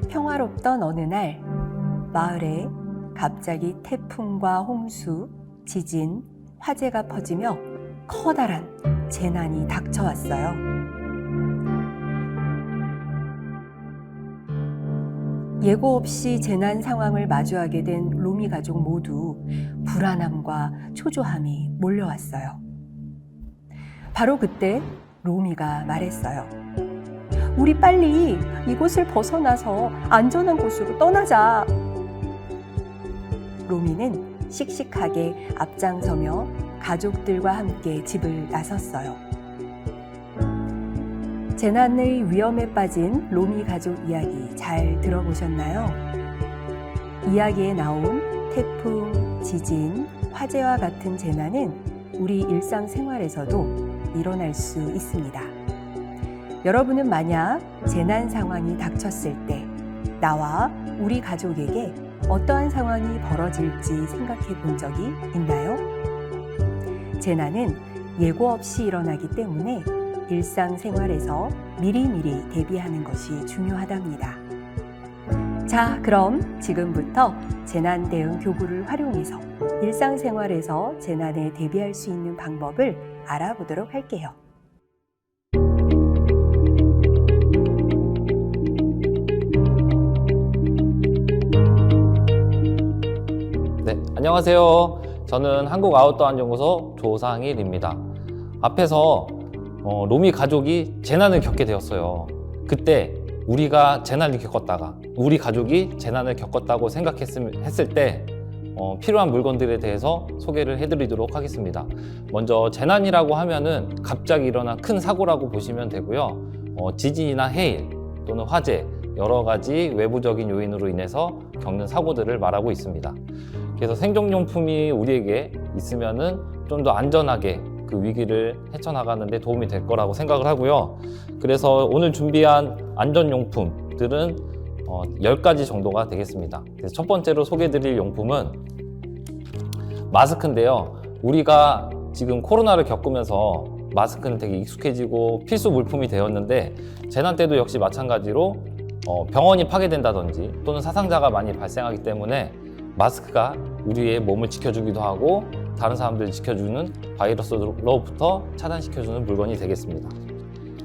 평화롭던 어느 날 마을에 갑자기 태풍과 홍수, 지진, 화재가 퍼지며 커다란 재난이 닥쳐왔어요. 예고 없이 재난 상황을 마주하게 된 로미 가족 모두 불안함과 초조함이 몰려왔어요. 바로 그때 로미가 말했어요. 우리 빨리 이곳을 벗어나서 안전한 곳으로 떠나자. 로미는 씩씩하게 앞장서며 가족들과 함께 집을 나섰어요. 재난의 위험에 빠진 로미 가족 이야기 잘 들어보셨나요? 이야기에 나온 태풍, 지진, 화재와 같은 재난은 우리 일상생활에서도 일어날 수 있습니다. 여러분은 만약 재난 상황이 닥쳤을 때 나와 우리 가족에게 어떠한 상황이 벌어질지 생각해 본 적이 있나요? 재난은 예고 없이 일어나기 때문에 일상생활에서 미리미리 대비하는 것이 중요하답니다. 자, 그럼 지금부터 재난 대응 교구를 활용해서 일상생활에서 재난에 대비할 수 있는 방법을 알아보도록 할게요. 네, 안녕하세요. 저는 한국아웃도어안전연구소 조상일입니다. 앞에서 로미 가족이 재난을 겪게 되었어요. 그때 우리가 재난을 겪었다가 우리 가족이 재난을 겪었다고 생각했을 때 필요한 물건들에 대해서 소개를 해드리도록 하겠습니다. 먼저 재난이라고 하면은 갑자기 일어난 큰 사고라고 보시면 되고요. 지진이나 해일 또는 화재, 여러 가지 외부적인 요인으로 인해서 겪는 사고들을 말하고 있습니다. 그래서 생존용품이 우리에게 있으면은 좀 더 안전하게 그 위기를 헤쳐나가는 데 도움이 될 거라고 생각을 하고요. 그래서 오늘 준비한 안전용품들은 10가지 정도가 되겠습니다. 그래서 첫 번째로 소개해드릴 용품은 마스크인데요. 우리가 지금 코로나를 겪으면서 마스크는 되게 익숙해지고 필수 물품이 되었는데 재난 때도 역시 마찬가지로 병원이 파괴된다든지 또는 사상자가 많이 발생하기 때문에 마스크가 우리의 몸을 지켜주기도 하고 다른 사람들을 지켜주는 바이러스로부터 차단시켜주는 물건이 되겠습니다.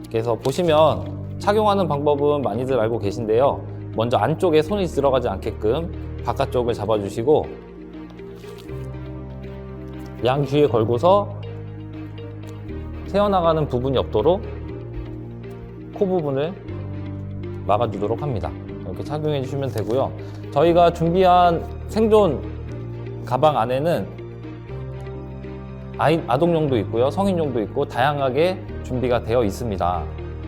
그래서 보시면 착용하는 방법은 많이들 알고 계신데요. 먼저 안쪽에 손이 들어가지 않게끔 바깥쪽을 잡아주시고 양 귀에 걸고서 새어나가는 부분이 없도록 코 부분을 막아주도록 합니다. 이렇게 착용해 주시면 되고요. 저희가 준비한 생존 가방 안에는 아동용도 있고요, 성인용도 있고 다양하게 준비가 되어 있습니다.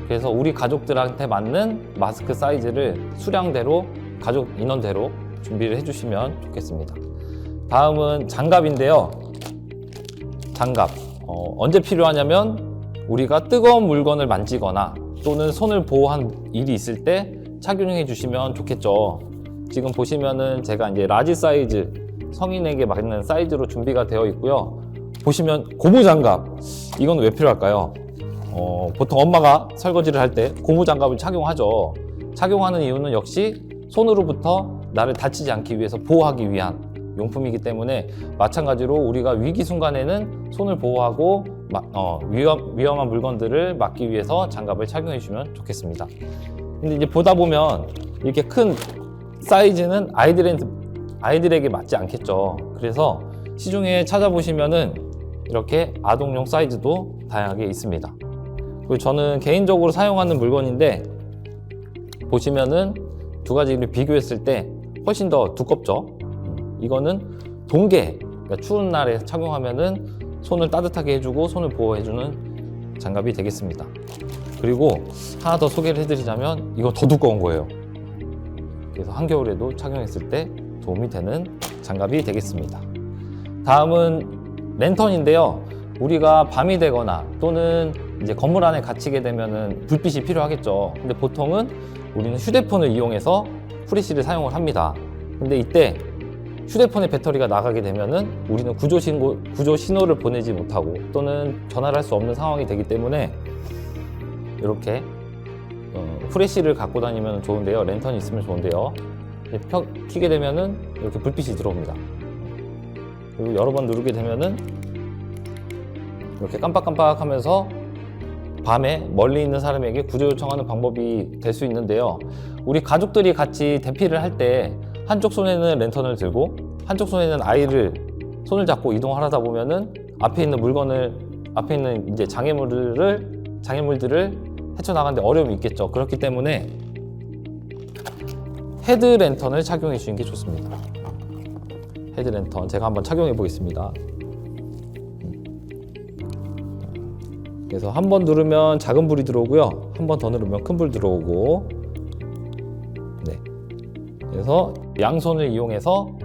그래서 우리 가족들한테 맞는 마스크 사이즈를 수량대로, 가족 인원대로 준비를 해주시면 좋겠습니다. 다음은 장갑인데요. 장갑 언제 필요하냐면 우리가 뜨거운 물건을 만지거나 또는 손을 보호한 일이 있을 때 착용해 주시면 좋겠죠. 지금 보시면은 제가 이제 라지 사이즈, 성인에게 맞는 사이즈로 준비가 되어 있고요. 보시면 고무장갑, 이건 왜 필요할까요? 보통 엄마가 설거지를 할 때 고무장갑을 착용하죠. 착용하는 이유는 역시 손으로부터 나를 다치지 않기 위해서 보호하기 위한 용품이기 때문에 마찬가지로 우리가 위기 순간에는 손을 보호하고 위험한 물건들을 막기 위해서 장갑을 착용해 주시면 좋겠습니다. 근데 이제 보다 보면 이렇게 큰 사이즈는 아이들에게 맞지 않겠죠. 그래서 시중에 찾아보시면은 이렇게 아동용 사이즈도 다양하게 있습니다. 그리고 저는 개인적으로 사용하는 물건인데 보시면은 두 가지를 비교했을 때 훨씬 더 두껍죠. 이거는 동계, 그러니까 추운 날에 착용하면은 손을 따뜻하게 해주고 손을 보호해주는 장갑이 되겠습니다. 그리고 하나 더 소개를 해드리자면 이거 더 두꺼운 거예요. 그래서 한겨울에도 착용했을 때 도움이 되는 장갑이 되겠습니다. 다음은 랜턴인데요. 우리가 밤이 되거나 또는 이제 건물 안에 갇히게 되면은 불빛이 필요하겠죠. 근데 보통은 우리는 휴대폰을 이용해서 후레쉬를 사용을 합니다. 근데 이때 휴대폰의 배터리가 나가게 되면은 우리는 구조 신호를 보내지 못하고 또는 전화를 할 수 없는 상황이 되기 때문에 이렇게 후레쉬를 갖고 다니면 좋은데요. 랜턴이 있으면 좋은데요. 켜게 되면은 이렇게 불빛이 들어옵니다. 그리고 여러 번 누르게 되면은 이렇게 깜빡깜빡 하면서 밤에 멀리 있는 사람에게 구조 요청하는 방법이 될 수 있는데요. 우리 가족들이 같이 대피를 할 때 한쪽 손에는 랜턴을 들고 한쪽 손에는 아이를 손을 잡고 이동을 하다 보면은 앞에 있는 이제 장애물들을 헤쳐나가는데 어려움이 있겠죠. 그렇기 때문에 헤드랜턴을 착용해 주시는 게 좋습니다. 헤드랜턴 제가 한번 착용해 보겠습니다. 그래서 한 번 누르면 작은 불이 들어오고요. 한 번 더 누르면 큰 불 들어오고, 네. 그래서 양손을 이용해서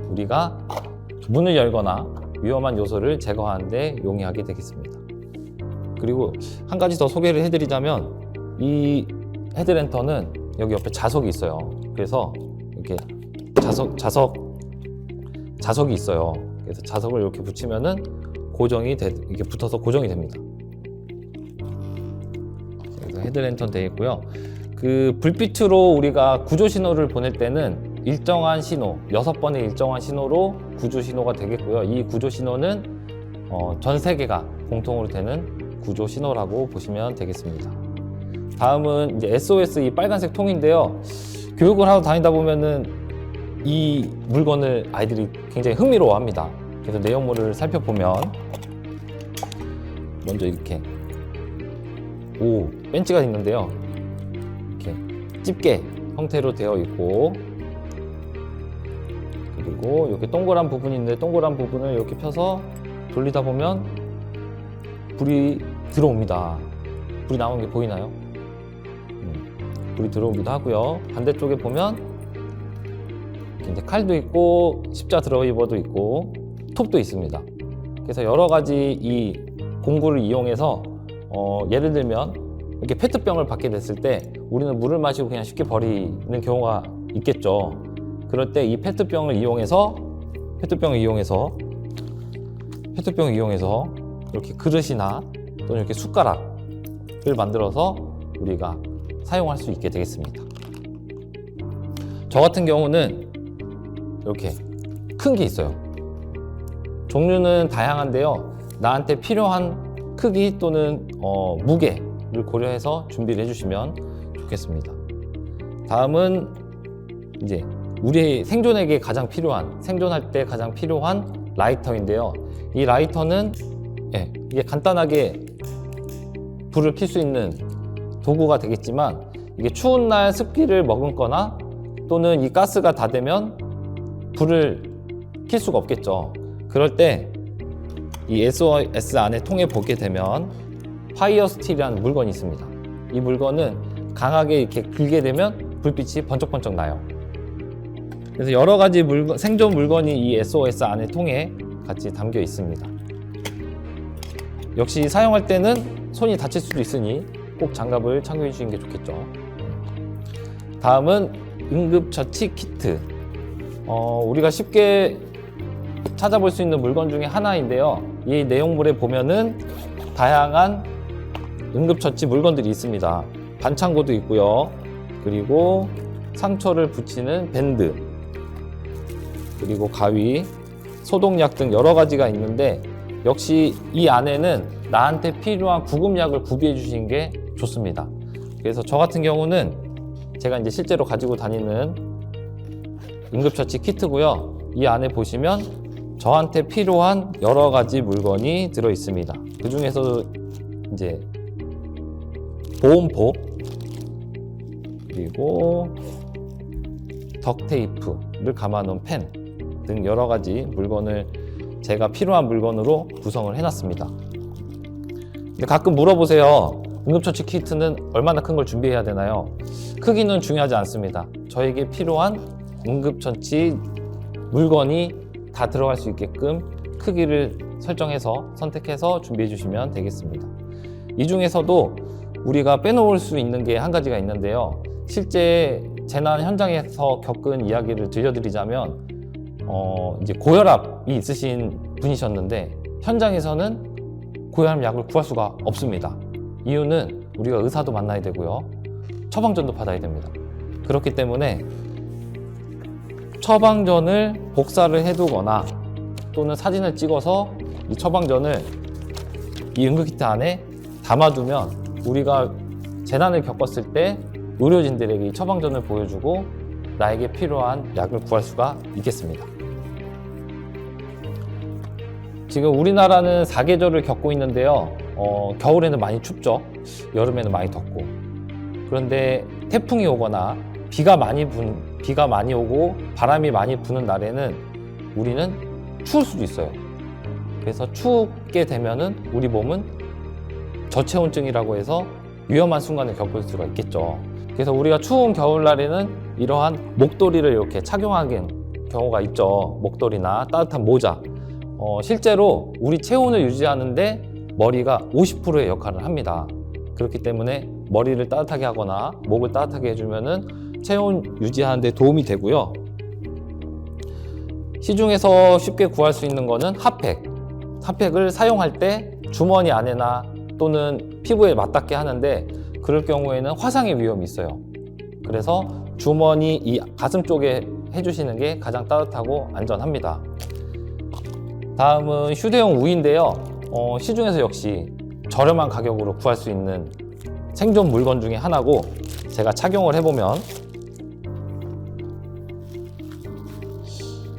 우리가 문을 열거나 위험한 요소를 제거하는 데 용이하게 되겠습니다. 그리고 한 가지 더 소개를 해드리자면 이 헤드랜턴은 여기 옆에 자석이 있어요. 그래서 이렇게 자석이 있어요. 그래서 자석을 이렇게 붙이면은 이렇게 붙어서 고정이 됩니다. 그래서 헤드랜턴 되어 있고요. 그 불빛으로 우리가 구조 신호를 보낼 때는 일정한 신호, 6번의 일정한 신호로 구조 신호가 되겠고요. 이 구조 신호는 전 세계가 공통으로 되는 구조 신호라고 보시면 되겠습니다. 다음은 이제 SOS 이 빨간색 통인데요. 교육을 하러 다니다 보면은 이 물건을 아이들이 굉장히 흥미로워합니다. 그래서 내용물을 살펴보면 먼저 이렇게 벤치가 있는데요. 이렇게 집게 형태로 되어 있고, 그리고 이렇게 동그란 부분이 있는데 동그란 부분을 이렇게 펴서 돌리다 보면 불이 들어옵니다. 불이 나오는 게 보이나요? 불이 들어오기도 하고요. 반대쪽에 보면 이제 칼도 있고 십자 드라이버도 있고 톱도 있습니다. 그래서 여러 가지 이 공구를 이용해서 예를 들면 이렇게 페트병을 받게 됐을 때 우리는 물을 마시고 그냥 쉽게 버리는 경우가 있겠죠. 그럴 때 이 페트병을 이용해서 이렇게 그릇이나 또는 이렇게 숟가락을 만들어서 우리가 사용할 수 있게 되겠습니다. 저 같은 경우는 이렇게 큰 게 있어요. 종류는 다양한데요. 나한테 필요한 크기 또는 무게를 고려해서 준비를 해주시면 좋겠습니다. 다음은 이제 우리 생존할 때 가장 필요한 라이터인데요. 이 라이터는 이게 간단하게 불을 켤 수 있는 도구가 되겠지만, 이게 추운 날 습기를 머금거나 또는 이 가스가 다 되면 불을 켤 수가 없겠죠. 그럴 때 이 SOS 안에 통에 보게 되면 파이어 스틸이라는 물건이 있습니다. 이 물건은 강하게 이렇게 긁게 되면 불빛이 번쩍번쩍 나요. 그래서 여러 가지 생존 물건이 이 SOS 안에 통에 같이 담겨 있습니다. 역시 사용할 때는 손이 다칠 수도 있으니 꼭 장갑을 착용해 주시는 게 좋겠죠. 다음은 응급처치 키트. 우리가 쉽게 찾아볼 수 있는 물건 중에 하나인데요. 이 내용물에 보면은 다양한 응급처치 물건들이 있습니다. 반창고도 있고요. 그리고 상처를 붙이는 밴드, 그리고 가위, 소독약 등 여러 가지가 있는데, 역시 이 안에는 나한테 필요한 구급약을 구비해 주시는 게 좋습니다. 그래서 저 같은 경우는 제가 이제 실제로 가지고 다니는 응급처치 키트고요. 이 안에 보시면 저한테 필요한 여러 가지 물건이 들어 있습니다. 그 중에서 이제 보온포, 그리고 덕테이프를 감아놓은 펜 등 여러 가지 물건을 제가 필요한 물건으로 구성을 해놨습니다. 근데 가끔 물어보세요. 응급처치 키트는 얼마나 큰 걸 준비해야 되나요? 크기는 중요하지 않습니다. 저에게 필요한 응급처치 물건이 다 들어갈 수 있게끔 크기를 선택해서 준비해 주시면 되겠습니다. 이 중에서도 우리가 빼놓을 수 있는 게 한 가지가 있는데요. 실제 재난 현장에서 겪은 이야기를 들려드리자면 이제 고혈압이 있으신 분이셨는데 현장에서는 고혈압 약을 구할 수가 없습니다. 이유는 우리가 의사도 만나야 되고요. 처방전도 받아야 됩니다. 그렇기 때문에 처방전을 복사를 해두거나 또는 사진을 찍어서 이 처방전을 이 응급키트 안에 담아두면 우리가 재난을 겪었을 때 의료진들에게 이 처방전을 보여주고 나에게 필요한 약을 구할 수가 있겠습니다. 지금 우리나라는 4계절을 겪고 있는데요. 겨울에는 많이 춥죠. 여름에는 많이 덥고. 그런데 태풍이 오거나 비가 많이 오고 바람이 많이 부는 날에는 우리는 추울 수도 있어요. 그래서 춥게 되면은 우리 몸은 저체온증이라고 해서 위험한 순간을 겪을 수가 있겠죠. 그래서 우리가 추운 겨울날에는 이러한 목도리를 이렇게 착용하는 경우가 있죠. 목도리나 따뜻한 모자. 실제로 우리 체온을 유지하는데 머리가 50%의 역할을 합니다. 그렇기 때문에 머리를 따뜻하게 하거나 목을 따뜻하게 해주면은 체온 유지하는 데 도움이 되고요. 시중에서 쉽게 구할 수 있는 거는 핫팩. 핫팩을 사용할 때 주머니 안에나 또는 피부에 맞닿게 하는데 그럴 경우에는 화상의 위험이 있어요. 그래서 주머니 이 가슴 쪽에 해주시는 게 가장 따뜻하고 안전합니다. 다음은 휴대용 우비인데요. 시중에서 역시 저렴한 가격으로 구할 수 있는 생존 물건 중에 하나고 제가 착용을 해보면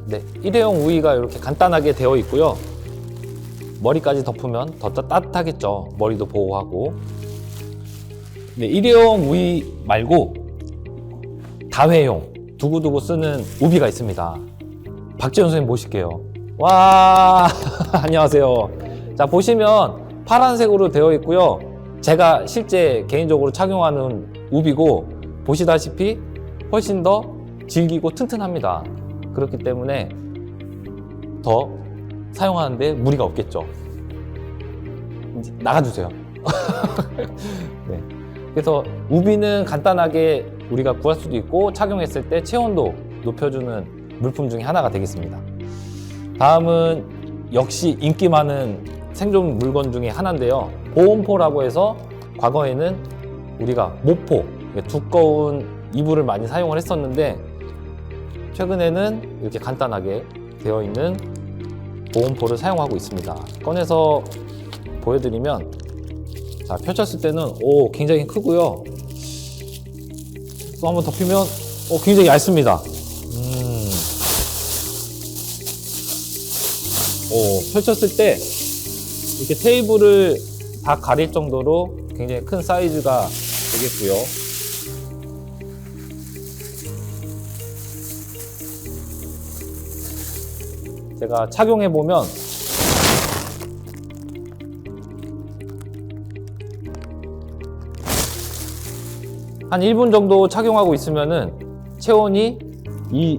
네, 일회용 우비가 이렇게 간단하게 되어 있고요. 머리까지 덮으면 더 따뜻하겠죠. 머리도 보호하고. 네, 일회용 우비 말고 다회용 두고두고 쓰는 우비가 있습니다. 박지현 선생님 모실게요. 와 안녕하세요. 자, 보시면 파란색으로 되어 있고요. 제가 실제 개인적으로 착용하는 우비고 보시다시피 훨씬 더 질기고 튼튼합니다. 그렇기 때문에 더 사용하는데 무리가 없겠죠. 이제 나가주세요. 네. 그래서 우비는 간단하게 우리가 구할 수도 있고 착용했을 때 체온도 높여주는 물품 중에 하나가 되겠습니다. 다음은 역시 인기 많은 생존 물건 중에 하나인데요. 보온포라고 해서 과거에는 우리가 모포, 두꺼운 이불을 많이 사용을 했었는데 최근에는 이렇게 간단하게 되어 있는 보온포를 사용하고 있습니다. 꺼내서 보여드리면 자, 펼쳤을 때는 굉장히 크고요. 또 한번 덮이면 굉장히 얇습니다. 펼쳤을 때 이렇게 테이블을 다 가릴 정도로 굉장히 큰 사이즈가 되겠고요. 제가 착용해 보면 한 1분 정도 착용하고 있으면은 체온이 이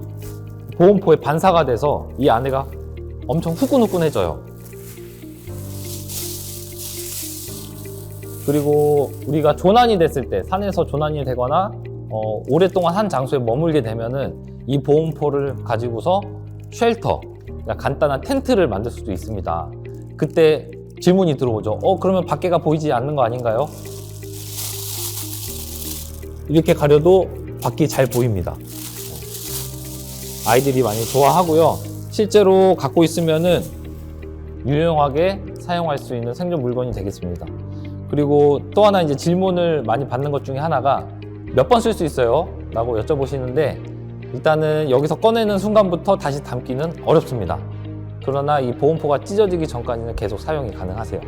보온포에 반사가 돼서 이 안에가 엄청 후끈후끈해져요. 그리고 우리가 조난이 됐을 때, 산에서 조난이 되거나 오랫동안 한 장소에 머물게 되면은 이 보온포를 가지고서 쉘터, 그러니까 간단한 텐트를 만들 수도 있습니다. 그때 질문이 들어오죠. 그러면 밖에가 보이지 않는 거 아닌가요? 이렇게 가려도 밖이 잘 보입니다. 아이들이 많이 좋아하고요. 실제로 갖고 있으면은 유용하게 사용할 수 있는 생존 물건이 되겠습니다. 그리고 또 하나 이제 질문을 많이 받는 것 중에 하나가 몇 번 쓸 수 있어요? 라고 여쭤보시는데 일단은 여기서 꺼내는 순간부터 다시 담기는 어렵습니다. 그러나 이 보온포가 찢어지기 전까지는 계속 사용이 가능하세요.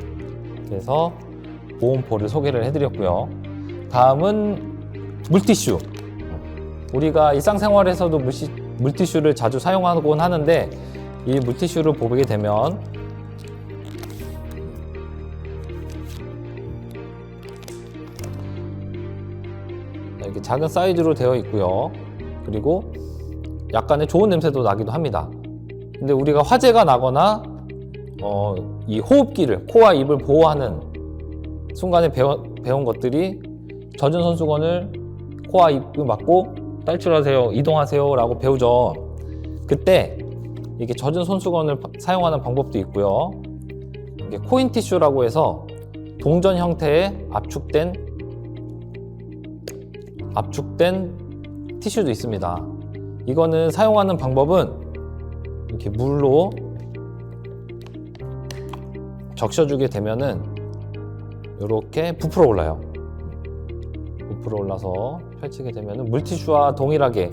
그래서 보온포를 소개를 해드렸고요. 다음은 물티슈. 우리가 일상생활에서도 물티슈를 자주 사용하곤 하는데 이 물티슈를 보게 되면 이렇게 작은 사이즈로 되어 있고요. 그리고 약간의 좋은 냄새도 나기도 합니다. 근데 우리가 화재가 나거나 이 호흡기를, 코와 입을 보호하는 순간에 배운 것들이 젖은 손수건을 코와 입을 막고 탈출하세요, 이동하세요 라고 배우죠. 그때 이렇게 젖은 손수건을 사용하는 방법도 있고요. 이게 코인 티슈라고 해서 동전 형태의 압축된 압축된 티슈도 있습니다. 이거는 사용하는 방법은 이렇게 물로 적셔주게 되면은 이렇게 부풀어 올라요. 부풀어 올라서 펼치게 되면은 물티슈와 동일하게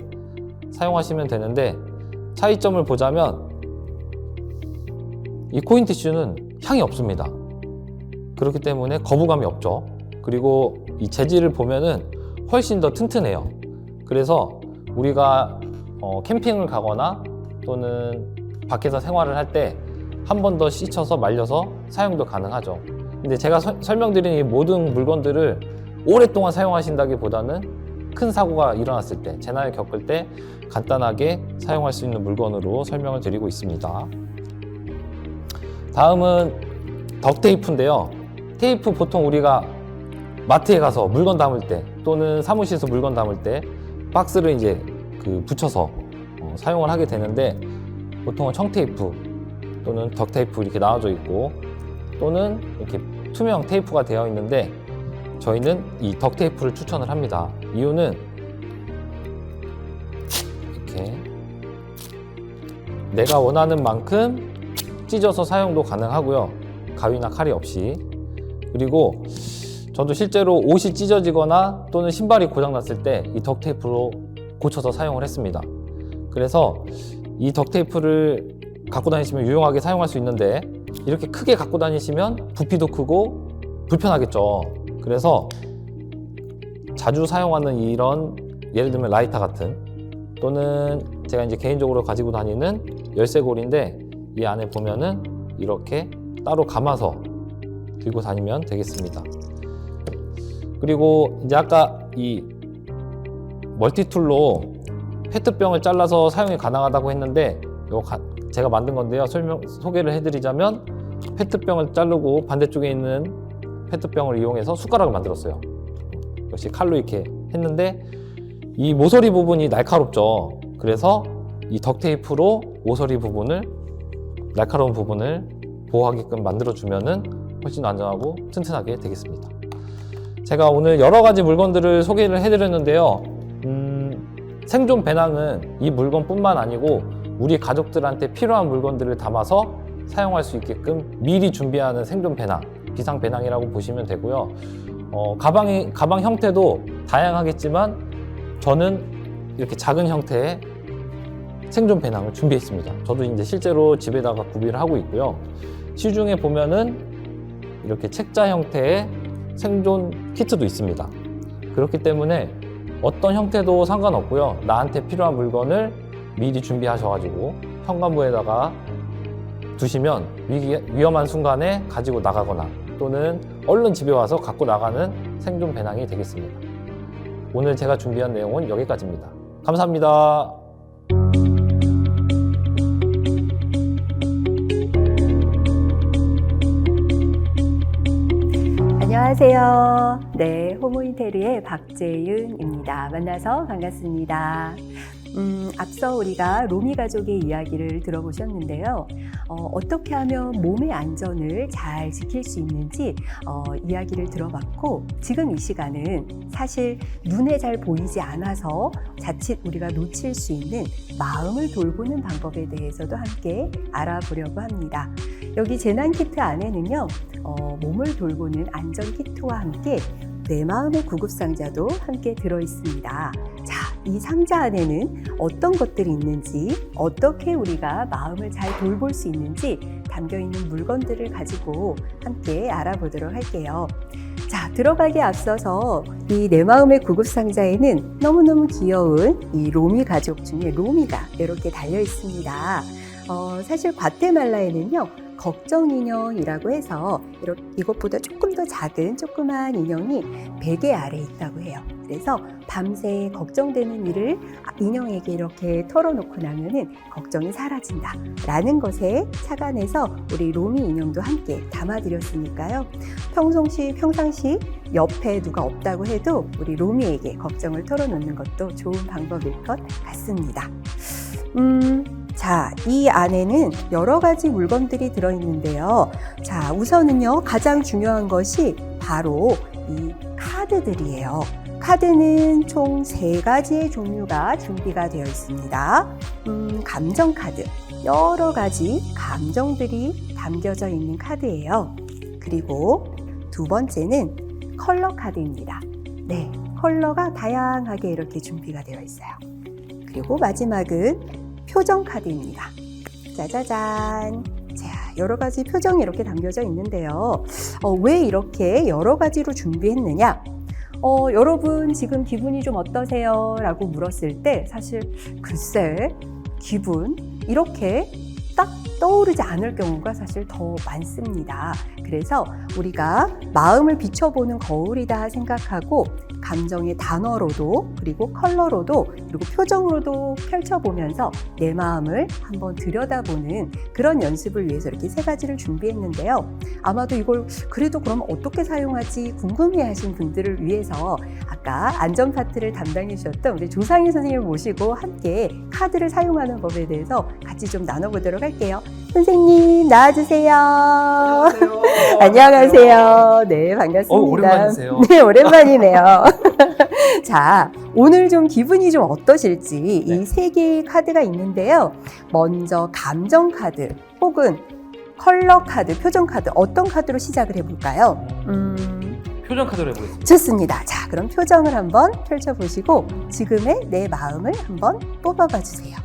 사용하시면 되는데, 차이점을 보자면 이 코인 티슈는 향이 없습니다. 그렇기 때문에 거부감이 없죠. 그리고 이 재질을 보면은 훨씬 더 튼튼해요. 그래서 우리가 캠핑을 가거나 또는 밖에서 생활을 할 때 한 번 더 씻어서 말려서 사용도 가능하죠. 근데 제가 설명드린 이 모든 물건들을 오랫동안 사용하신다기보다는 큰 사고가 일어났을 때, 재난을 겪을 때 간단하게 사용할 수 있는 물건으로 설명을 드리고 있습니다. 다음은 덕테이프인데요. 테이프 보통 우리가 마트에 가서 물건 담을 때 또는 사무실에서 물건 담을 때 박스를 이제 붙여서 사용을 하게 되는데, 보통은 청테이프 또는 덕테이프 이렇게 나와져 있고, 또는 이렇게 투명 테이프가 되어 있는데, 저희는 이 덕테이프를 추천을 합니다. 이유는 이렇게 내가 원하는 만큼 찢어서 사용도 가능하고요. 가위나 칼이 없이. 그리고 저도 실제로 옷이 찢어지거나 또는 신발이 고장났을 때 이 덕테이프로 고쳐서 사용을 했습니다. 그래서 이 덕테이프를 갖고 다니시면 유용하게 사용할 수 있는데, 이렇게 크게 갖고 다니시면 부피도 크고 불편하겠죠. 그래서 자주 사용하는 이런, 예를 들면 라이터 같은, 또는 제가 이제 개인적으로 가지고 다니는 열쇠고리인데, 이 안에 보면은 이렇게 따로 감아서 들고 다니면 되겠습니다. 그리고 이제 아까 이 멀티툴로 페트병을 잘라서 사용이 가능하다고 했는데, 제가 만든 건데요. 소개를 해드리자면, 페트병을 자르고 반대쪽에 있는 페트병을 이용해서 숟가락을 만들었어요. 역시 칼로 이렇게 했는데, 이 모서리 부분이 날카롭죠. 그래서 이 덕테이프로 모서리 부분을, 날카로운 부분을 보호하게끔 만들어주면은 훨씬 안전하고 튼튼하게 되겠습니다. 제가 오늘 여러 가지 물건들을 소개를 해드렸는데요. 생존 배낭은 이 물건뿐만 아니고 우리 가족들한테 필요한 물건들을 담아서 사용할 수 있게끔 미리 준비하는 생존 배낭, 비상 배낭이라고 보시면 되고요. 가방 형태도 다양하겠지만 저는 이렇게 작은 형태의 생존 배낭을 준비했습니다. 저도 이제 실제로 집에다가 구비를 하고 있고요. 시중에 보면은 이렇게 책자 형태의 생존 키트도 있습니다. 그렇기 때문에 어떤 형태도 상관없고요. 나한테 필요한 물건을 미리 준비하셔가지고 현관부에다가 두시면 위험한 순간에 가지고 나가거나 또는 얼른 집에 와서 갖고 나가는 생존 배낭이 되겠습니다. 오늘 제가 준비한 내용은 여기까지입니다. 감사합니다. 안녕하세요. 네, 호모인테리의 박재윤입니다. 만나서 반갑습니다. 앞서 우리가 로미 가족의 이야기를 들어보셨는데요. 어떻게 하면 몸의 안전을 잘 지킬 수 있는지 이야기를 들어봤고, 지금 이 시간은 사실 눈에 잘 보이지 않아서 자칫 우리가 놓칠 수 있는 마음을 돌보는 방법에 대해서도 함께 알아보려고 합니다. 여기 재난키트 안에는요, 몸을 돌보는 안전키트와 함께 내 마음의 구급상자도 함께 들어있습니다. 자, 이 상자 안에는 어떤 것들이 있는지, 어떻게 우리가 마음을 잘 돌볼 수 있는지 담겨있는 물건들을 가지고 함께 알아보도록 할게요. 자, 들어가기에 앞서서 이 내 마음의 구급상자에는 너무너무 귀여운 이 로미 가족 중에 로미가 이렇게 달려 있습니다. 사실 과테말라에는요, 걱정 인형이라고 해서 이것보다 조금 더 작은 조그만 인형이 베개 아래에 있다고 해요. 그래서 밤새 걱정되는 일을 인형에게 이렇게 털어놓고 나면은 걱정이 사라진다 라는 것에 착안해서 우리 로미 인형도 함께 담아드렸으니까요. 평상시 옆에 누가 없다고 해도 우리 로미에게 걱정을 털어놓는 것도 좋은 방법일 것 같습니다. 자, 이 안에는 여러 가지 물건들이 들어있는데요. 자, 우선은요, 가장 중요한 것이 바로 이 카드들이에요. 카드는 총 3가지의 종류가 준비가 되어 있습니다. 감정 카드. 여러 가지 감정들이 담겨져 있는 카드예요. 그리고 두 번째는 컬러 카드입니다. 네, 컬러가 다양하게 이렇게 준비가 되어 있어요. 그리고 마지막은 표정 카드입니다. 짜자잔. 자, 여러 가지 표정이 이렇게 담겨져 있는데요. 왜 이렇게 여러 가지로 준비했느냐? 여러분 지금 기분이 좀 어떠세요? 라고 물었을 때 사실 글쎄 기분 이렇게 딱 떠오르지 않을 경우가 사실 더 많습니다. 그래서 우리가 마음을 비춰보는 거울이다 생각하고 감정의 단어로도 그리고 컬러로도 그리고 표정으로도 펼쳐보면서 내 마음을 한번 들여다보는 그런 연습을 위해서 이렇게 3가지를 준비했는데요. 아마도 이걸 그래도 그럼 어떻게 사용하지 궁금해하신 분들을 위해서 아까 안전 파트를 담당해 주셨던 우리 조상희 선생님을 모시고 함께 카드를 사용하는 법에 대해서 같이 좀 나눠보도록 할게요. 선생님 나와주세요. 안녕하세요. 안녕하세요. 네, 반갑습니다. 오랜만이세요. 네, 오랜만이네요. 자, 오늘 좀 기분이 좀 어떠실지 네. 이 3개의 카드가 있는데요. 먼저 감정 카드 혹은 컬러 카드, 표정 카드 어떤 카드로 시작을 해볼까요? 표정 카드로 해보겠습니다. 좋습니다. 자, 그럼 표정을 한번 펼쳐보시고 지금의 내 마음을 한번 뽑아봐 주세요.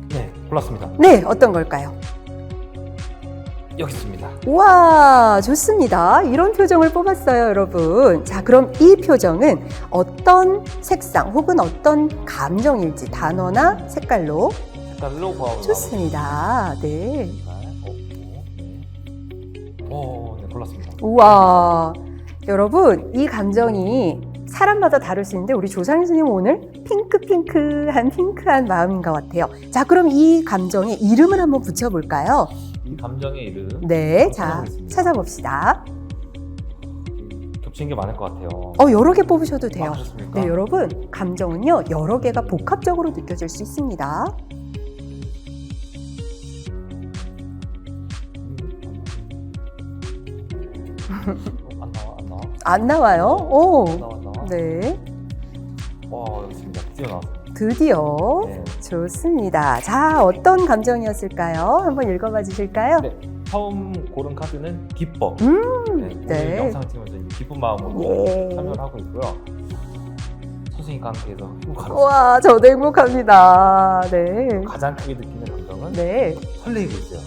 네, 골랐습니다. 네, 어떤 걸까요? 여기 있습니다. 우와, 좋습니다. 이런 표정을 뽑았어요, 여러분. 자, 그럼 이 표정은 어떤 색상 혹은 어떤 감정일지 단어나 색깔로 색깔로 보아보자. 좋습니다. 네. 네, 골랐습니다. 우와, 여러분, 이 감정이 사람마다 다를 수 있는데 우리 조상희 선생님 오늘 핑크한 마음인 것 같아요. 자, 그럼 이 감정에 이름을 한번 붙여볼까요? 이 감정의 이름. 네, 자, 찾아보겠습니다. 찾아봅시다. 겹치는 게 많을 것 같아요. 여러 개 뽑으셔도 돼요. 그렇습니까? 네, 여러분, 감정은요, 여러 개가 복합적으로 느껴질 수 있습니다. 안 나와. 안 나와요? 오, 안 나와. 네, 여기 있습니다. 드디어 나왔습니다. 드디어. 네. 좋습니다. 자, 어떤 감정이었을까요? 한번 읽어봐 주실까요? 네. 처음 고른 카드는 기뻐. 네. 오늘 영상 찍으면서 이제 기쁜 마음으로 예. 참여를 하고 있고요. 선생님과 함께해서 행복하다. 와, 저도 행복합니다. 네. 가장 크게 느끼는 감정은 네. 설레이고 있어요.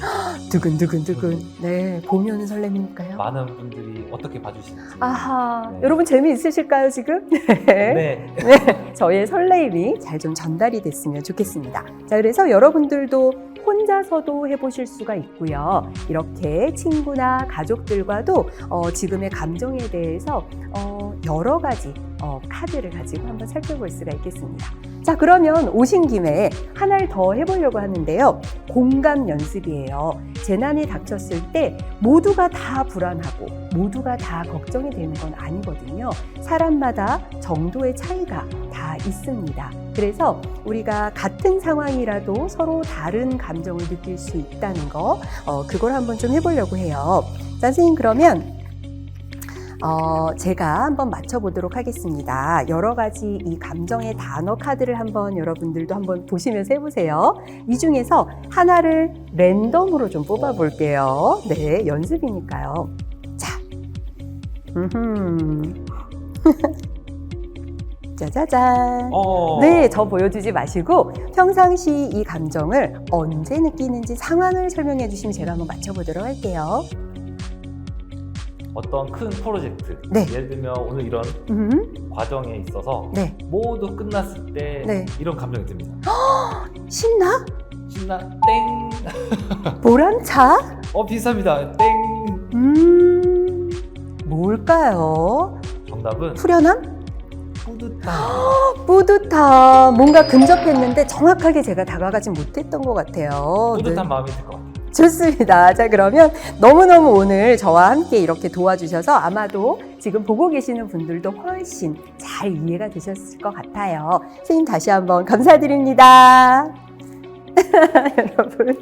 두근두근두근. 네. 보미 오는 설렘이니까요. 많은 분들이 어떻게 봐주실지. 아하. 네. 여러분 재미있으실까요, 지금? 네. 네. 저의 설레임이 잘 좀 전달이 됐으면 좋겠습니다. 자, 그래서 여러분들도 혼자서도 해보실 수가 있고요. 이렇게 친구나 가족들과도 지금의 감정에 대해서 여러 가지 카드를 가지고 한번 살펴볼 수가 있겠습니다. 자, 그러면 오신 김에 하나를 더 해보려고 하는데요. 공감 연습이에요. 재난이 닥쳤을 때 모두가 다 불안하고 모두가 다 걱정이 되는 건 아니거든요. 사람마다 정도의 차이가 다 있습니다. 그래서 우리가 같은 상황이라도 서로 다른 감정을 느낄 수 있다는 거, 그걸 한번 좀 해보려고 해요. 자, 선생님 그러면 제가 한번 맞춰보도록 하겠습니다. 여러 가지 이 감정의 단어 카드를 한번 여러분들도 한번 보시면서 해보세요. 이 중에서 하나를 랜덤으로 좀 뽑아볼게요. 네, 연습이니까요. 자, 짜자잔. 네, 저 보여주지 마시고 평상시 이 감정을 언제 느끼는지 상황을 설명해 주시면 제가 한번 맞춰보도록 할게요. 어떤 큰 프로젝트, 네. 예를 들면 오늘 이런 과정에 있어서 네, 모두 끝났을 때 네. 이런 감정이 듭니다. 신나? 신나 땡. 보람차? 비슷합니다. 땡. 뭘까요? 정답은 후련함? 뿌듯함. 뿌듯함. 뭔가 근접했는데 정확하게 제가 다가가지 못했던 것 같아요. 뿌듯한 네. 마음이 들 것 같아요. 좋습니다. 자, 그러면 너무너무 오늘 저와 함께 이렇게 도와주셔서 아마도 지금 보고 계시는 분들도 훨씬 잘 이해가 되셨을 것 같아요. 선생님 다시 한번 감사드립니다. 여러분.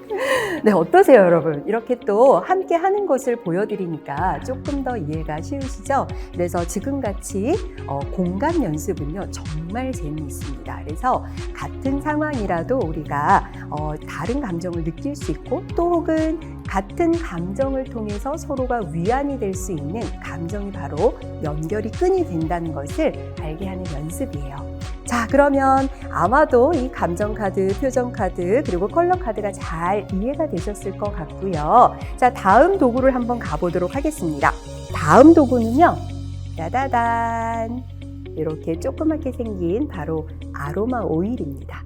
네, 어떠세요, 여러분? 이렇게 또 함께 하는 것을 보여드리니까 조금 더 이해가 쉬우시죠? 그래서 지금같이 공감 연습은요, 정말 재미있습니다. 그래서 같은 상황이라도 우리가 다른 감정을 느낄 수 있고 또 혹은 같은 감정을 통해서 서로가 위안이 될 수 있는 감정이 바로 연결이 끈이 된다는 것을 알게 하는 연습이에요. 자, 그러면 아마도 이 감정 카드, 표정 카드, 그리고 컬러 카드가 잘 이해가 되셨을 것 같고요. 자, 다음 도구를 한번 가보도록 하겠습니다. 다음 도구는요, 짜다단! 이렇게 조그맣게 생긴 바로 아로마 오일입니다.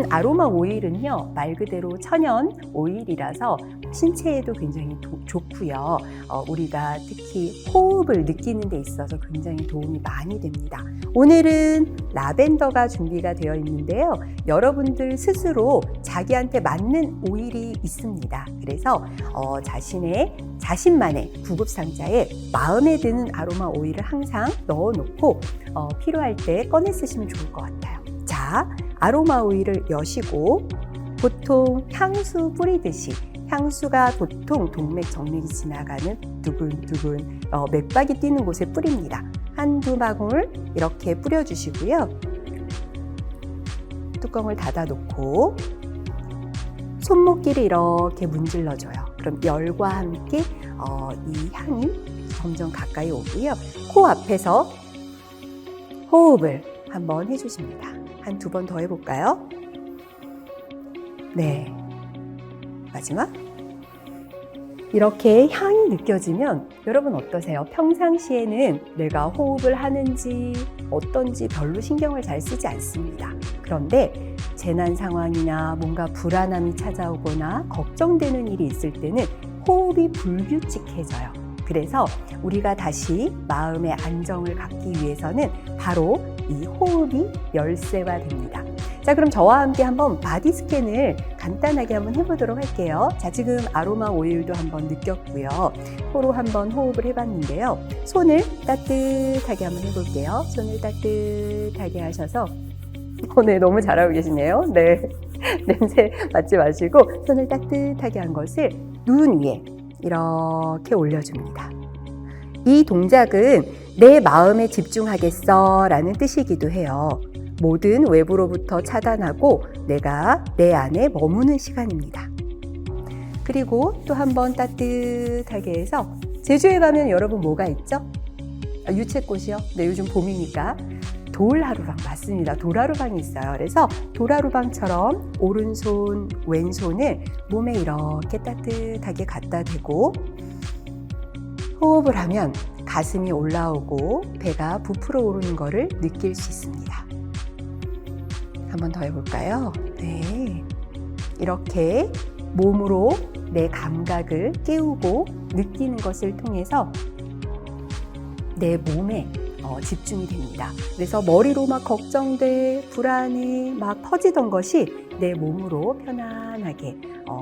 아로마 오일은요, 말 그대로 천연 오일이라서 신체에도 굉장히 좋고요. 우리가 특히 호흡을 느끼는 데 있어서 굉장히 도움이 많이 됩니다. 오늘은 라벤더가 준비가 되어 있는데요. 여러분들 스스로 자기한테 맞는 오일이 있습니다. 그래서 자신만의 구급상자에 마음에 드는 아로마 오일을 항상 넣어놓고 필요할 때 꺼내 쓰시면 좋을 것 같아요. 자, 아로마 오일을 여시고 보통 향수 뿌리듯이 향수가 보통 동맥, 정맥이 지나가는 두근두근 맥박이 뛰는 곳에 뿌립니다. 한두 방울 이렇게 뿌려주시고요. 뚜껑을 닫아놓고 손목끼리 이렇게 문질러줘요. 그럼 열과 함께 이 향이 점점 가까이 오고요. 코 앞에서 호흡을 한번 해주십니다. 한 두 번 더 해볼까요? 네. 마지막. 이렇게 향이 느껴지면 여러분 어떠세요? 평상시에는 내가 호흡을 하는지 어떤지 별로 신경을 잘 쓰지 않습니다. 그런데 재난 상황이나 뭔가 불안함이 찾아오거나 걱정되는 일이 있을 때는 호흡이 불규칙해져요. 그래서 우리가 다시 마음의 안정을 갖기 위해서는 바로 이 호흡이 열쇠가 됩니다. 자, 그럼 저와 함께 한번 바디 스캔을 간단하게 한번 해보도록 할게요. 자, 지금 아로마 오일도 한번 느꼈고요. 코로 한번 호흡을 해봤는데요. 손을 따뜻하게 한번 해볼게요. 손을 따뜻하게 하셔서 네, 너무 잘하고 계시네요. 네, 냄새 맡지 마시고 손을 따뜻하게 한 것을 눈 위에 이렇게 올려줍니다. 이 동작은 내 마음에 집중하겠어 라는 뜻이기도 해요. 모든 외부로부터 차단하고 내가 내 안에 머무는 시간입니다. 그리고 또 한 번 따뜻하게 해서 제주에 가면 여러분 뭐가 있죠? 유채꽃이요? 네, 요즘 봄이니까 돌하루방 맞습니다. 돌하루방이 있어요. 그래서 돌하루방처럼 오른손, 왼손을 몸에 이렇게 따뜻하게 갖다 대고 호흡을 하면 가슴이 올라오고 배가 부풀어 오르는 것을 느낄 수 있습니다. 한 번 더 해볼까요? 네. 이렇게 몸으로 내 감각을 깨우고 느끼는 것을 통해서 내 몸에 집중이 됩니다. 그래서 머리로 막 걱정돼, 불안해, 막 퍼지던 것이 내 몸으로 편안하게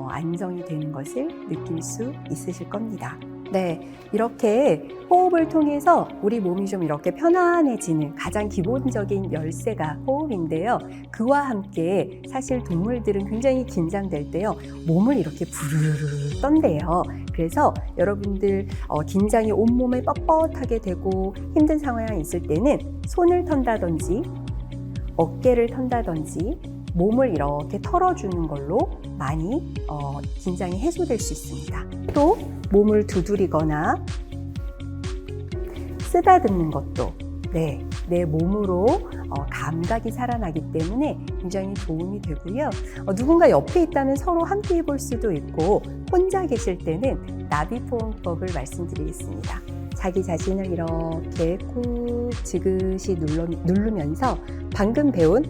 안정이 되는 것을 느낄 수 있으실 겁니다. 네, 이렇게 호흡을 통해서 우리 몸이 좀 이렇게 편안해지는 가장 기본적인 열쇠가 호흡인데요. 그와 함께 사실 동물들은 굉장히 긴장될 때요, 몸을 이렇게 부르르 떤대요. 그래서 여러분들 긴장이 온몸에 뻣뻣하게 되고 힘든 상황이 있을 때는 손을 턴다든지 어깨를 턴다든지 몸을 이렇게 털어주는 걸로 많이 긴장이 해소될 수 있습니다. 또 몸을 두드리거나 쓰다듬는 것도 내 몸으로 감각이 살아나기 때문에 굉장히 도움이 되고요. 누군가 옆에 있다면 서로 함께 해볼 수도 있고 혼자 계실 때는 나비포옹법을 말씀드리겠습니다. 자기 자신을 이렇게 꾹 지그시 누르면서 방금 배운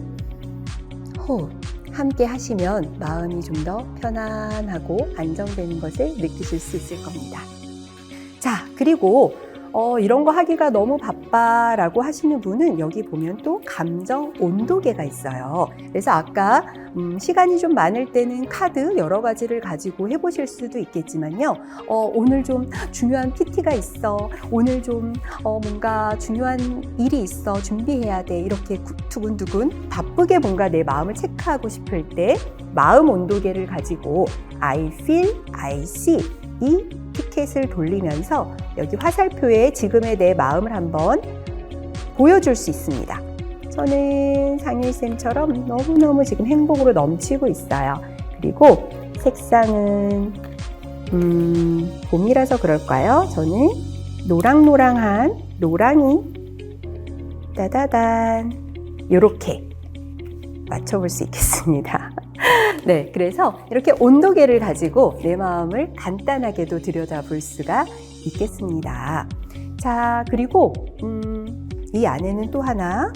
호흡 함께 하시면 마음이 좀 더 편안하고 안정되는 것을 느끼실 수 있을 겁니다. 자, 그리고 이런 거 하기가 너무 바빠라고 하시는 분은 여기 보면 또 감정 온도계가 있어요. 그래서 아까 시간이 좀 많을 때는 카드 여러 가지를 가지고 해보실 수도 있겠지만요. 오늘 좀 중요한 PT가 있어. 오늘 좀 뭔가 중요한 일이 있어. 준비해야 돼. 이렇게 두근두근 바쁘게 뭔가 내 마음을 체크하고 싶을 때 마음 온도계를 가지고 I feel, I see 이 티켓을 돌리면서 여기 화살표에 지금의 내 마음을 한번 보여줄 수 있습니다. 저는 상일쌤처럼 너무너무 지금 행복으로 넘치고 있어요. 그리고 색상은 봄이라서 그럴까요? 저는 노랑노랑한 노랑이 따다단 이렇게 맞춰볼 수 있겠습니다. 네, 그래서 이렇게 온도계를 가지고 내 마음을 간단하게도 들여다볼 수가 있겠습니다. 자, 그리고 이 안에는 또 하나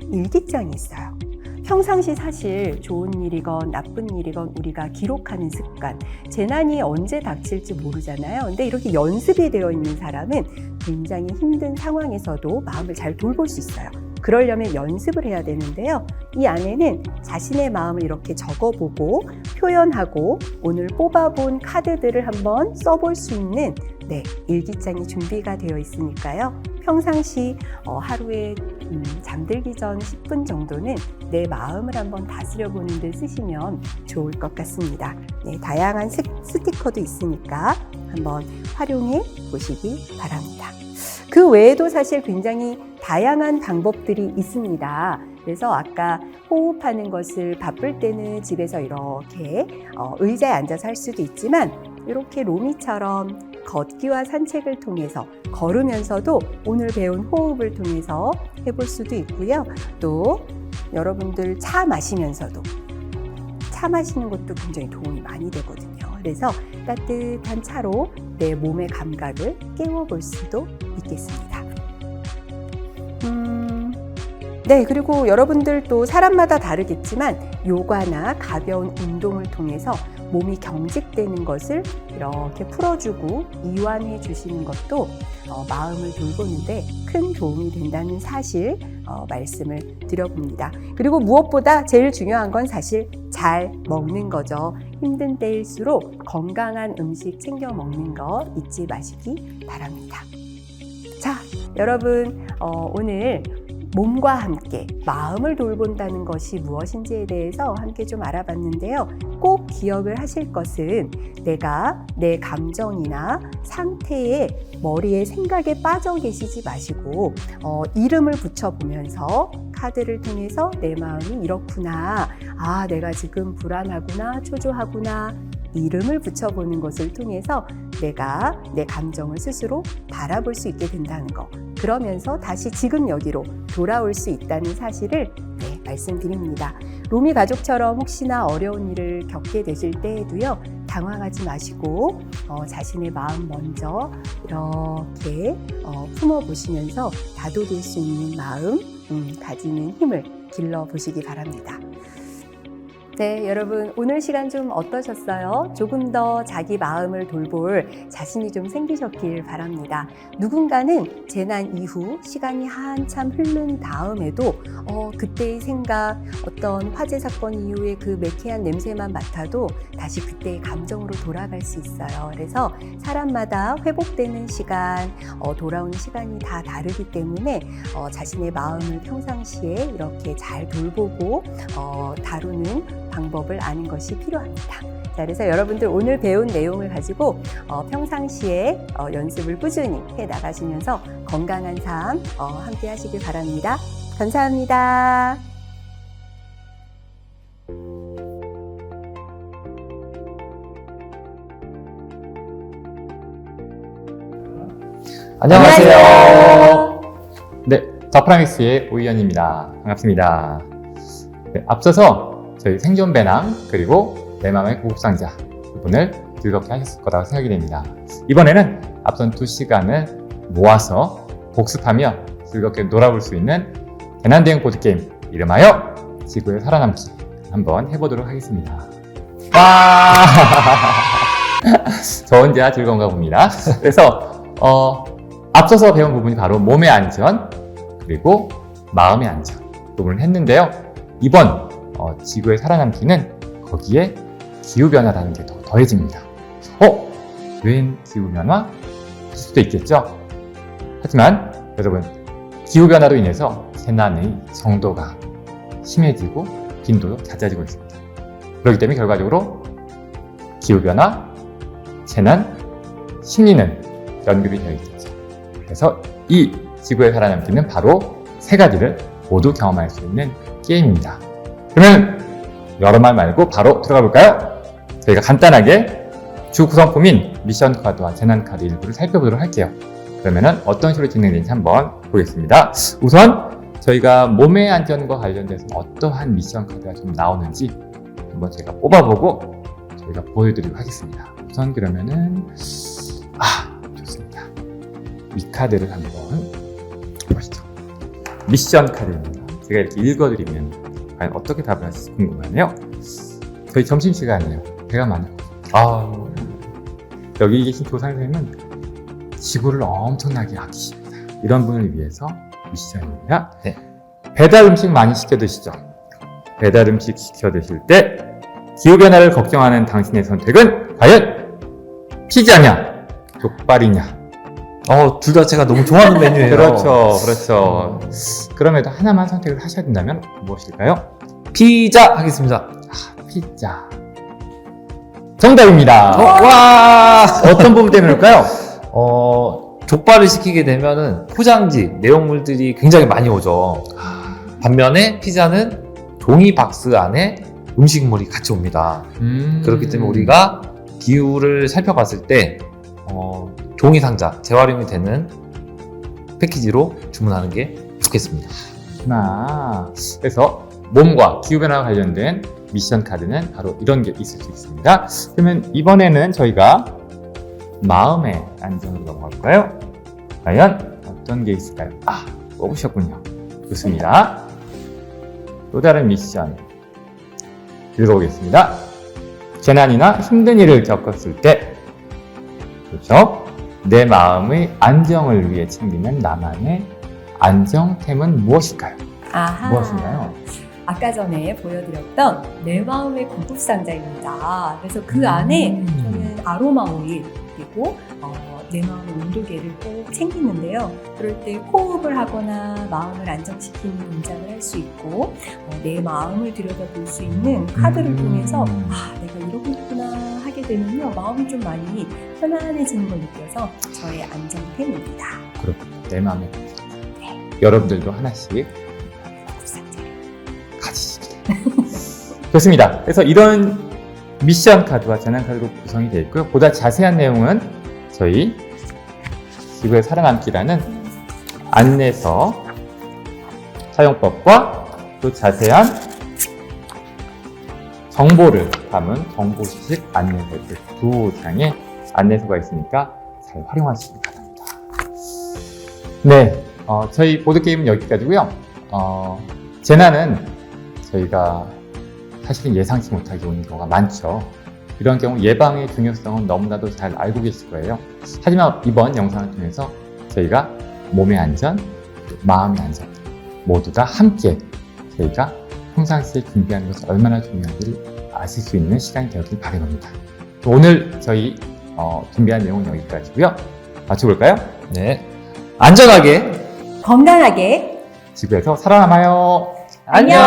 일기장이 있어요. 평상시 사실 좋은 일이건 나쁜 일이건 우리가 기록하는 습관, 재난이 언제 닥칠지 모르잖아요. 근데 이렇게 연습이 되어 있는 사람은 굉장히 힘든 상황에서도 마음을 잘 돌볼 수 있어요. 그러려면 연습을 해야 되는데요. 이 안에는 자신의 마음을 이렇게 적어보고 표현하고 오늘 뽑아본 카드들을 한번 써볼 수 있는 일기장이 준비가 되어 있으니까요. 평상시 하루에 잠들기 전 10분 정도는 내 마음을 한번 다스려 보는 데 쓰시면 좋을 것 같습니다. 네, 다양한 스티커도 있으니까 한번 활용해 보시기 바랍니다. 그 외에도 사실 굉장히 다양한 방법들이 있습니다. 그래서 아까 호흡하는 것을 바쁠 때는 집에서 이렇게 의자에 앉아서 할 수도 있지만 이렇게 로미처럼 걷기와 산책을 통해서 걸으면서도 오늘 배운 호흡을 통해서 해볼 수도 있고요. 또 여러분들 차 마시면서도 차 마시는 것도 굉장히 도움이 많이 되거든요. 그래서 따뜻한 차로 내 몸의 감각을 깨워볼 수도 있겠습니다. 네, 그리고 여러분들 또 사람마다 다르겠지만 요가나 가벼운 운동을 통해서 몸이 경직되는 것을 이렇게 풀어주고 이완해 주시는 것도 마음을 돌보는데 큰 도움이 된다는 사실 말씀을 드려봅니다. 그리고 무엇보다 제일 중요한 건 사실 잘 먹는 거죠. 힘든 때일수록 건강한 음식 챙겨 먹는 거 잊지 마시기 바랍니다. 자, 여러분 오늘 몸과 함께 마음을 돌본다는 것이 무엇인지에 대해서 함께 좀 알아봤는데요. 꼭 기억을 하실 것은 내가 내 감정이나 상태에 머리에 생각에 빠져 계시지 마시고 이름을 붙여보면서 카드를 통해서 내 마음이 이렇구나, 내가 지금 불안하구나, 초조하구나 이름을 붙여보는 것을 통해서 내가 내 감정을 스스로 바라볼 수 있게 된다는 거, 그러면서 다시 지금 여기로 돌아올 수 있다는 사실을 말씀드립니다. 로미 가족처럼 혹시나 어려운 일을 겪게 되실 때에도요, 당황하지 마시고 자신의 마음 먼저 이렇게 품어보시면서 다독일 수 있는 마음 가지는 힘을 길러보시기 바랍니다. 네, 여러분 오늘 시간 좀 어떠셨어요? 조금 더 자기 마음을 돌볼 자신이 좀 생기셨길 바랍니다. 누군가는 재난 이후 시간이 한참 흐른 다음에도 그때의 생각, 어떤 화재 사건 이후에 그 매캐한 냄새만 맡아도 다시 그때의 감정으로 돌아갈 수 있어요. 그래서 사람마다 회복되는 시간, 돌아오는 시간이 다 다르기 때문에 자신의 마음을 평상시에 이렇게 잘 돌보고 다루는 방법을 아는 것이 필요합니다. 자, 그래서 여러분들 오늘 배운 내용을 가지고 평상시에 연습을 꾸준히 해 나가시면서 건강한 삶 함께 하시길 바랍니다. 감사합니다. 안녕하세요. 네, 더프라믹스의 오이연입니다. 반갑습니다. 네, 앞서서 저희 생존 배낭 그리고 내 마음의 구급상자 부분을 즐겁게 하셨을 거라고 생각이 됩니다. 이번에는 앞선 2시간을 모아서 복습하며 즐겁게 놀아볼 수 있는 재난대응 보드게임 이름하여 지구의 살아남기 한번 해보도록 하겠습니다. 와! 저 혼자 즐거운가 봅니다. 그래서 앞서서 배운 부분이 바로 몸의 안전 그리고 마음의 안전 부분을 했는데요. 이번 지구의 살아남기는 거기에 기후변화라는 게 더 더해집니다. 웬 기후변화? 할 수도 있겠죠. 하지만 여러분, 기후변화로 인해서 재난의 정도가 심해지고 빈도도 잦아지고 있습니다. 그렇기 때문에 결과적으로 기후변화, 재난, 심리는 연결이 되어 있겠죠. 그래서 이 지구에 살아남기는 바로 세 가지를 모두 경험할 수 있는 게임입니다. 그러면 여러 말 말고 바로 들어가 볼까요? 저희가 간단하게 주 구성품인 미션 카드와 재난 카드 일부를 살펴보도록 할게요. 그러면은 어떤 식으로 진행되는지 한번 보겠습니다. 우선 저희가 몸의 안전과 관련돼서 어떠한 미션 카드가 좀 나오는지 한번 제가 뽑아보고 저희가 보여드리도록 하겠습니다. 우선 그러면은 좋습니다. 이 카드를 한번 보시죠. 미션 카드입니다. 제가 이렇게 읽어드리면 과연 어떻게 답을 하실지 궁금하네요. 저희 점심시간이에요. 배가 많아요. 여기 계신 조상 선생님은 지구를 엄청나게 아끼십니다. 이런 분을 위해서 미션입니다. 네. 배달 음식 많이 시켜 드시죠? 배달 음식 시켜 드실 때 기후변화를 걱정하는 당신의 선택은 과연 피자냐, 족발이냐? 둘 다 제가 너무 좋아하는 메뉴예요. 그렇죠. 그럼에도 하나만 선택을 하셔야 된다면 무엇일까요? 피자 하겠습니다. 피자. 정답입니다. 와! 어떤 부분 때문일까요? 족발을 시키게 되면은 포장지, 내용물들이 굉장히 많이 오죠. 반면에 피자는 종이 박스 안에 음식물이 같이 옵니다. 그렇기 때문에 우리가 기후를 살펴봤을 때 종이 상자, 재활용이 되는 패키지로 주문하는 게 좋겠습니다. 그래서 몸과 기후변화와 관련된 미션 카드는 바로 이런 게 있을 수 있습니다. 그러면 이번에는 저희가 마음의 안전으로 넘어갈까요? 과연 어떤 게 있을까요? 뽑으셨군요. 좋습니다. 또 다른 미션 읽어보겠습니다. 재난이나 힘든 일을 겪었을 때, 그렇죠? 내 마음의 안정을 위해 챙기는 나만의 안정템은 무엇일까요? 무엇인가요? 아까 전에 보여드렸던 내 마음의 구급상자입니다. 그래서 그 안에 저는 아로마 오일 그리고 내 마음의 온도계를 꼭 챙기는데요. 그럴 때 호흡을 하거나 마음을 안정시키는 동작을 할 수 있고 내 마음을 들여다볼 수 있는 카드를 통해서 내가 이러고 있구나 하게 되면요. 마음이 좀 많이 편안해지는 걸 느껴서 저의 안정템입니다. 그렇군요. 내 마음의 구급상자. 여러분들도 하나씩 가지시길. 좋습니다. 그래서 이런 미션 카드와 재난 카드로 구성이 되어 있고요. 보다 자세한 내용은 저희 지구의 살아남기라는 안내서 사용법과 또 자세한 정보를 담은 정보식 안내서 두 장의 안내서가 있으니까 잘 활용하시기 바랍니다. 네, 저희 보드게임은 여기까지고요. 재난은 저희가 사실은 예상치 못하게 오는 경우가 많죠. 이런 경우 예방의 중요성은 너무나도 잘 알고 계실 거예요. 하지만 이번 영상을 통해서 저희가 몸의 안전, 마음의 안전 모두 다 함께 저희가 평상시에 준비하는 것이 얼마나 중요한지를 아실 수 있는 시간이 되었길 바랍니다. 오늘 저희 준비한 내용은 여기까지고요. 마쳐볼까요? 네. 안전하게 건강하게 지구에서 살아남아요. 안녕.